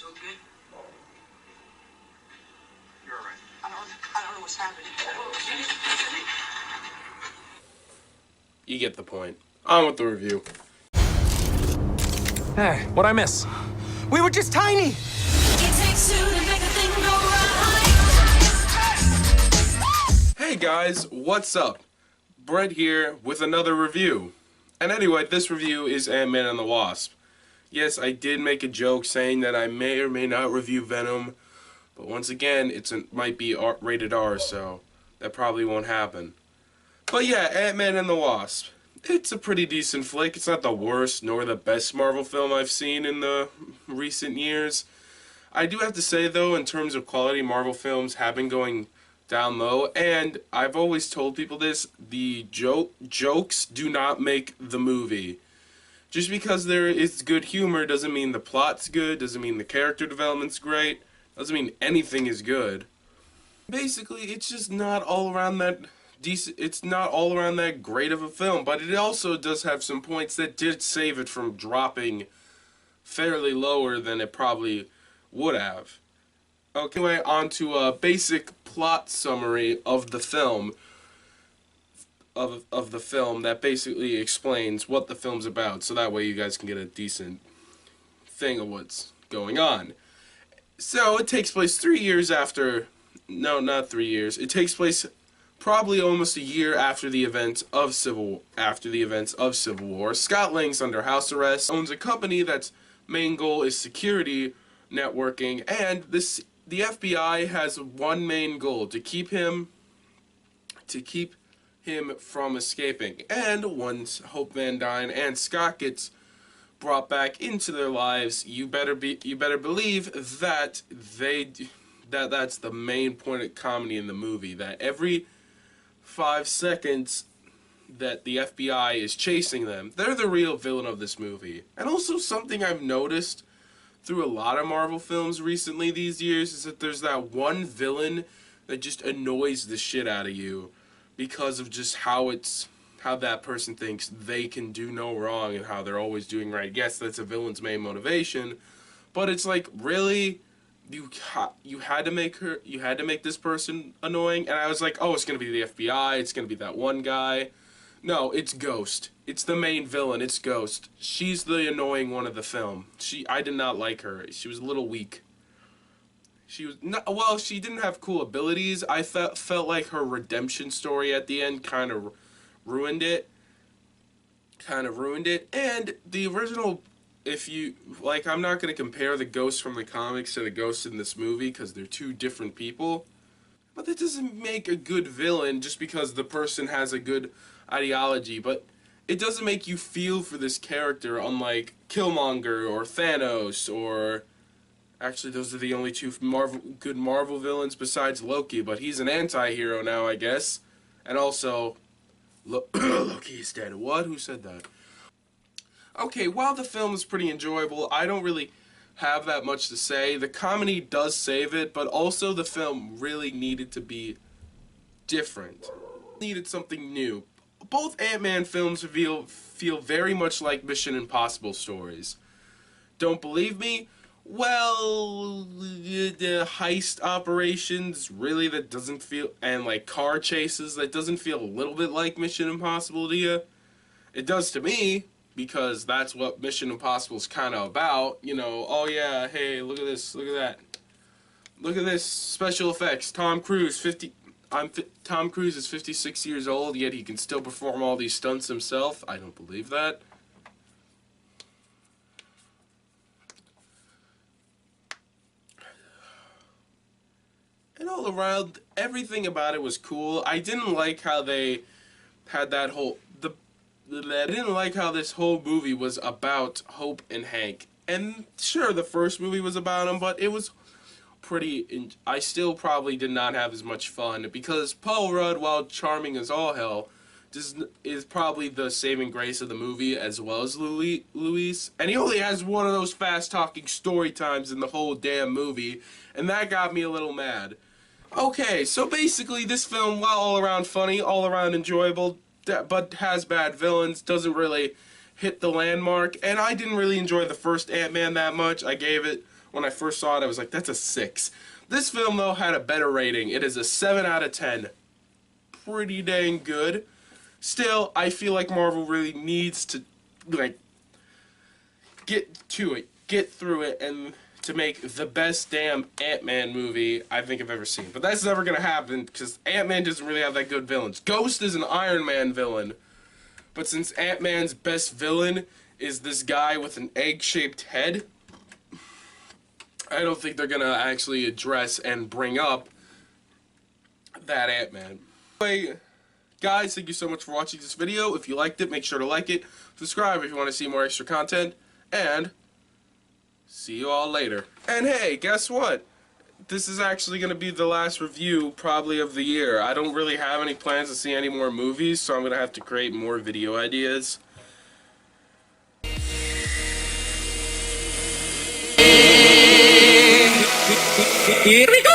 so good. You're alright. I don't know what's happening. You get the point. On with the review. Hey, what'd I miss? We were just tiny! It takes two to make a thing go right. Hey guys, what's up? Brett here with another review. And anyway, this review is Ant-Man and the Wasp. Yes, I did make a joke saying that I may or may not review Venom, but once again, it might be rated R, so that probably won't happen. But yeah, Ant-Man and the Wasp. It's a pretty decent flick. It's not the worst nor the best Marvel film I've seen in the recent years. I do have to say, though, in terms of quality, Marvel films have been going down low, and I've always told people this, the jokes do not make the movie. Just because there is good humor doesn't mean the plot's good, doesn't mean the character development's great, doesn't mean anything is good. Basically, it's just not all around that decent, it's not all around that great of a film, but it also does have some points that did save it from dropping fairly lower than it probably would have. Okay, anyway, on to a basic plot summary of the film. Of the film that basically explains what the film's about, so that way you guys can get a decent thing of what's going on. So it takes place 3 years after, no, not 3 years. It takes place probably almost a year after the events of Civil War. Scott Lang's under house arrest, owns a company that's main goal is security networking, and the FBI has one main goal: to keep him from escaping. And once Hope Van Dyne and Scott gets brought back into their lives, you better believe that that's the main point of comedy in the movie, that every 5 seconds that the FBI is chasing them, they're the real villain of this movie. And also, something I've noticed through a lot of Marvel films recently these years is that there's that one villain that just annoys the shit out of you because of just how that person thinks they can do no wrong and how they're always doing right. Yes, that's a villain's main motivation, but it's like, really? You had to make this person annoying? And I was like, oh, it's gonna be the FBI, it's gonna be that one guy. No, it's Ghost. It's the main villain, it's Ghost. She's the annoying one of the film. I did not like her. She was a little weak. She was not, well, she didn't have cool abilities. I felt like her redemption story at the end kind of ruined it. And the original, if you like, I'm not going to compare the Ghost from the comics to the Ghost in this movie because they're two different people. But that doesn't make a good villain just because the person has a good ideology. But it doesn't make you feel for this character, unlike Killmonger or Thanos or... Actually, those are the only two good Marvel villains besides Loki, but he's an anti-hero now, I guess. And also, Loki is dead. What? Who said that? Okay, while the film is pretty enjoyable, I don't really have that much to say. The comedy does save it, but also the film really needed to be different. Needed something new. Both Ant-Man films feel very much like Mission Impossible stories. Don't believe me? Well, the heist operations, really, that doesn't feel, and like car chases, that doesn't feel a little bit like Mission Impossible to you? It does to me, because that's what Mission Impossible is kind of about. You know, oh yeah, hey, look at this, look at that. Look at this, special effects, Tom Cruise is 56 years old, yet he can still perform all these stunts himself. I don't believe that. And all around, everything about it was cool. I didn't like how they had that whole... I didn't like how this whole movie was about Hope and Hank. And sure, the first movie was about him, but it was pretty... I still probably did not have as much fun, because Paul Rudd, while charming as all hell, is probably the saving grace of the movie, as well as Luis. And he only has one of those fast-talking story times in the whole damn movie, and that got me a little mad. Okay, so basically this film, while all around funny, all around enjoyable, but has bad villains, doesn't really hit the landmark, and I didn't really enjoy the first Ant-Man that much. I gave it when I first saw it, I was like, that's a 6. This film, though, had a better rating. It is a 7 out of 10. Pretty dang good. Still, I feel like Marvel really needs to, like, get to it, get through it, and to make the best damn Ant-Man movie I think I've ever seen. But that's never gonna happen, because Ant-Man doesn't really have that good villains. Ghost is an Iron Man villain. But since Ant-Man's best villain is this guy with an egg-shaped head, I don't think they're gonna actually address and bring up that Ant-Man. Anyway, guys, thank you so much for watching this video. If you liked it, make sure to like it. Subscribe if you want to see more extra content. And see you all later. And hey, guess what? This is actually going to be the last review, probably, of the year. I don't really have any plans to see any more movies, so I'm going to have to create more video ideas. Here we go!